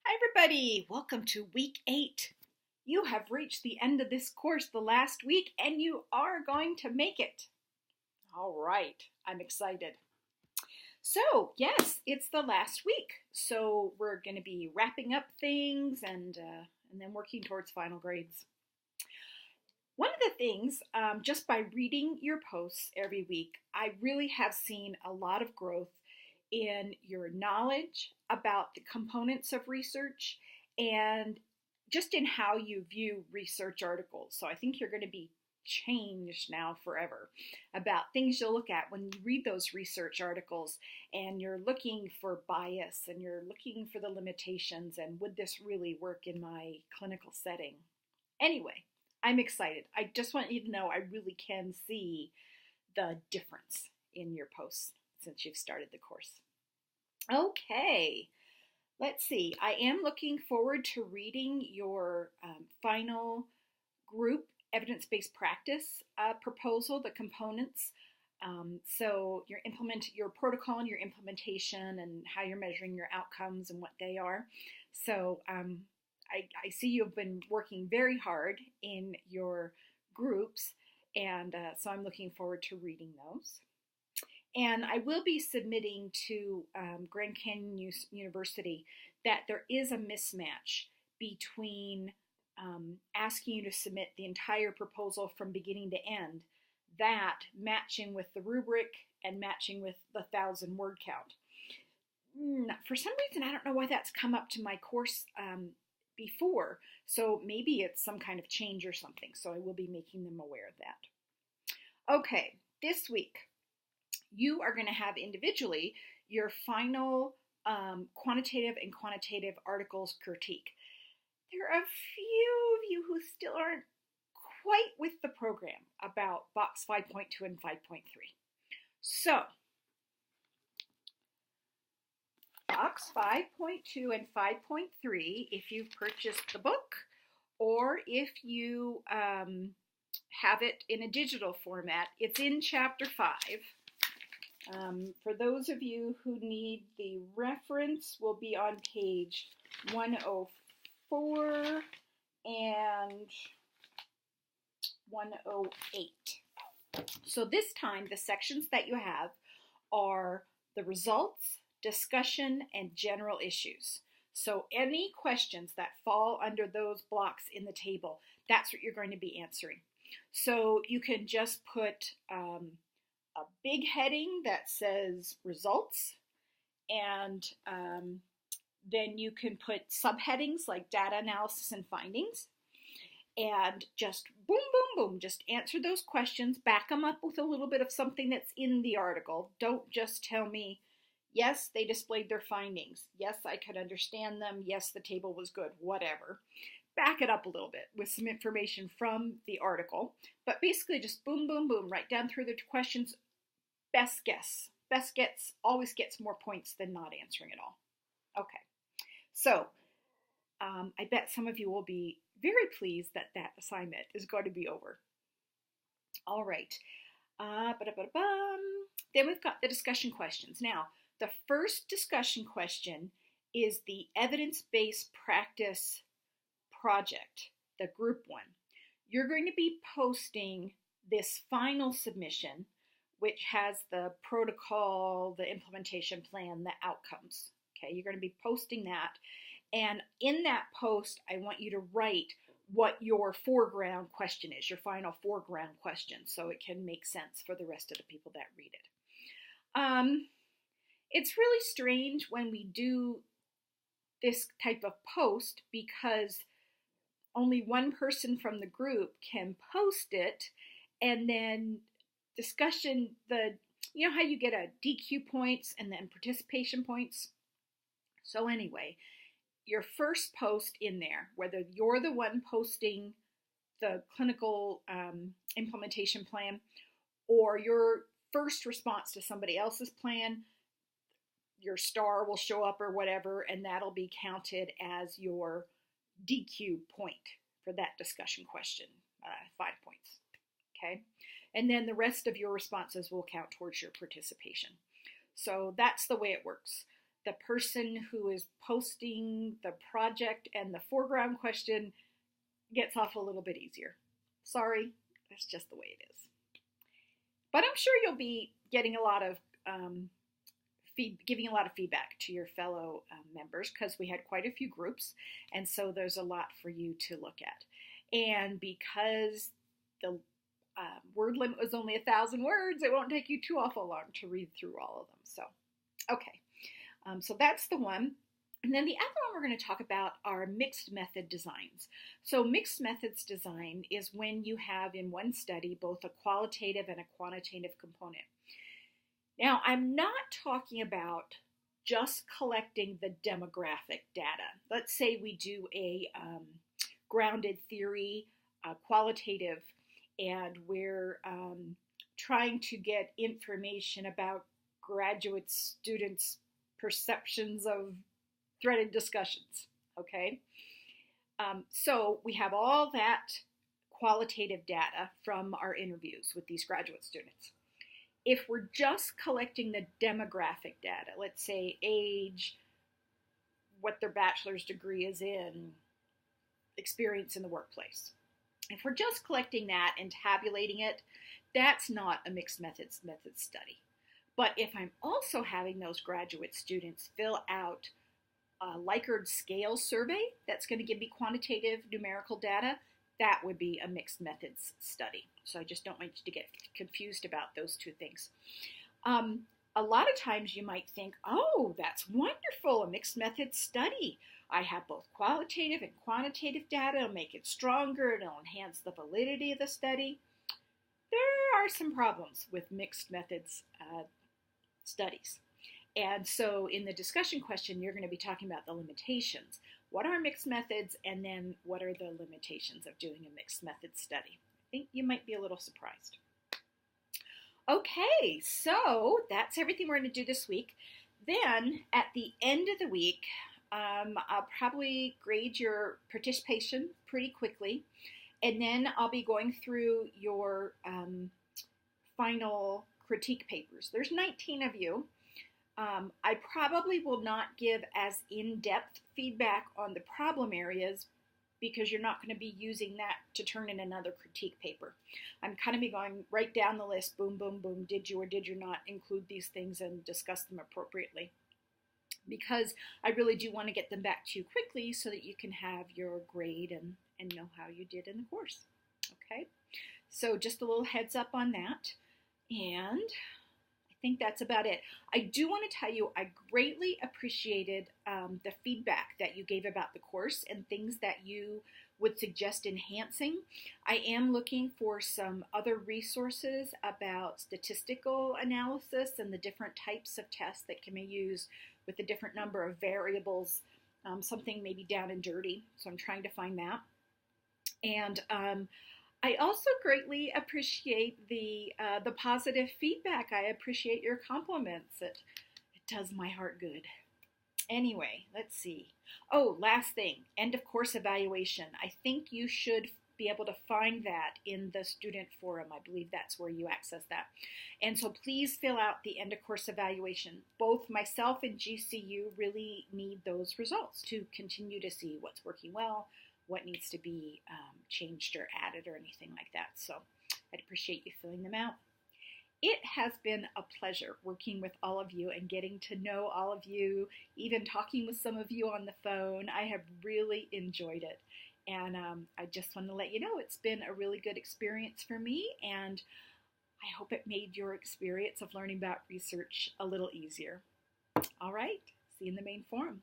Hi everybody, welcome to week 8. You have reached the end of this course the last week and you are going to make it. All right, I'm excited. So yes, it's the last week. So we're going to be wrapping up things and then working towards final grades. One of the things, just by reading your posts every week, I really have seen a lot of growth in your knowledge about the components of research and just in how you view research articles. So I think you're going to be changed now forever about things you'll look at when you read those research articles and you're looking for bias and you're looking for the limitations and would this really work in my clinical setting. Anyway, I'm excited. I just want you to know I really can see the difference in your posts since you've started the course. Okay, let's see. I am looking forward to reading your final group evidence-based practice proposal, the components. So your protocol and your implementation and how you're measuring your outcomes and what they are. So I see you've been working very hard in your groups, and so I'm looking forward to reading those. And I will be submitting to Grand Canyon University that there is a mismatch between asking you to submit the entire proposal from beginning to end, that matching with the rubric and matching with the 1,000-word count. For some reason, I don't know why that's come up to my course before, so maybe it's some kind of change or something, so I will be making them aware of that. Okay, this week, you are going to have individually your final quantitative and quantitative articles critique. There are a few of you who still aren't quite with the program about box 5.2 and 5.3. So, box 5.2 and 5.3, if you've purchased the book or if you have it in a digital format, it's in chapter 5. For those of you who need the reference, will be on page 104 and 108. So this time, the sections that you have are the results, discussion, and general issues. So any questions that fall under those blocks in the table, that's what you're going to be answering. So you can just put a big heading that says results, and then you can put subheadings like data analysis and findings, and just boom, boom, boom, just answer those questions, back them up with a little bit of something that's in the article. Don't just tell me, yes, they displayed their findings. Yes, I could understand them. Yes, the table was good, whatever. Back it up a little bit with some information from the article, but basically just boom, boom, boom, right down through the questions. Best guess. Best guess always gets more points than not answering it all. Okay, so I bet some of you will be very pleased that that assignment is going to be over. All right. Then we've got the discussion questions. Now, the first discussion question is the evidence-based practice project, the group one. You're going to be posting this final submission, which has the protocol, the implementation plan, the outcomes. Okay, you're going to be posting that. And in that post, I want you to write what your foreground question is, your final foreground question, so it can make sense for the rest of the people that read it. It's really strange when we do this type of post because only one person from the group can post it, and then discussion, you know how you get a DQ points and then participation points? So anyway, your first post in there, whether you're the one posting the clinical implementation plan or your first response to somebody else's plan, your star will show up or whatever, and that'll be counted as your DQ point for that discussion question, 5 points, okay? And then the rest of your responses will count towards your participation. So that's the way it works. the person who is posting the project and the foreground question gets off a little bit easier. Sorry, that's just the way it is. But I'm sure you'll be getting a lot of giving a lot of feedback to your fellow members, because we had quite a few groups, and so there's a lot for you to look at. And because the word limit was only 1,000 words, it won't take you too awful long to read through all of them. So, okay. So that's the one. And then the other one we're going to talk about are mixed method designs. So mixed methods design is when you have in one study both a qualitative and a quantitative component. Now, I'm not talking about just collecting the demographic data. Let's say we do a grounded theory, qualitative, and we're trying to get information about graduate students' perceptions of threaded discussions, okay? So we have all that qualitative data from our interviews with these graduate students. If we're just collecting the demographic data, let's say age, what their bachelor's degree is in, experience in the workplace. If we're just collecting that and tabulating it, that's not a mixed methods study. But if I'm also having those graduate students fill out a Likert scale survey that's going to give me quantitative numerical data, that would be a mixed methods study. So I just don't want you to get confused about those two things. A lot of times you might think, oh, that's wonderful, a mixed methods study. I have both qualitative and quantitative data. It'll make it stronger. It'll enhance the validity of the study. There are some problems with mixed methods studies. And so in the discussion question, you're going to be talking about the limitations. What are mixed methods, and then what are the limitations of doing a mixed methods study? I think you might be a little surprised. Okay, so that's everything we're going to do this week. Then at the end of the week, I'll probably grade your participation pretty quickly, and then I'll be going through your final critique papers. There's 19 of you. I probably will not give as in-depth feedback on the problem areas because you're not going to be using that to turn in another critique paper. I'm kind of be going right down the list, boom, boom, boom, did you or did you not include these things and discuss them appropriately? Because I really do want to get them back to you quickly so that you can have your grade and know how you did in the course. Okay, so just a little heads up on that. And I think that's about it. I do want to tell you I greatly appreciated the feedback that you gave about the course and things that you would suggest enhancing. I am looking for some other resources about statistical analysis and the different types of tests that can be used with a different number of variables, something maybe down and dirty. So I'm trying to find that. And I also greatly appreciate the positive feedback. I appreciate your compliments. It does my heart good. Anyway, let's see. Oh, last thing, end of course evaluation. I think you should be able to find that in the student forum. I believe that's where you access that. And so please fill out the end of course evaluation. Both myself and GCU really need those results to continue to see what's working well, what needs to be changed or added or anything like that. So I'd appreciate you filling them out. It has been a pleasure working with all of you and getting to know all of you, even talking with some of you on the phone. I have really enjoyed it. And I just want to let you know it's been a really good experience for me, and I hope it made your experience of learning about research a little easier. All right, see you in the main forum.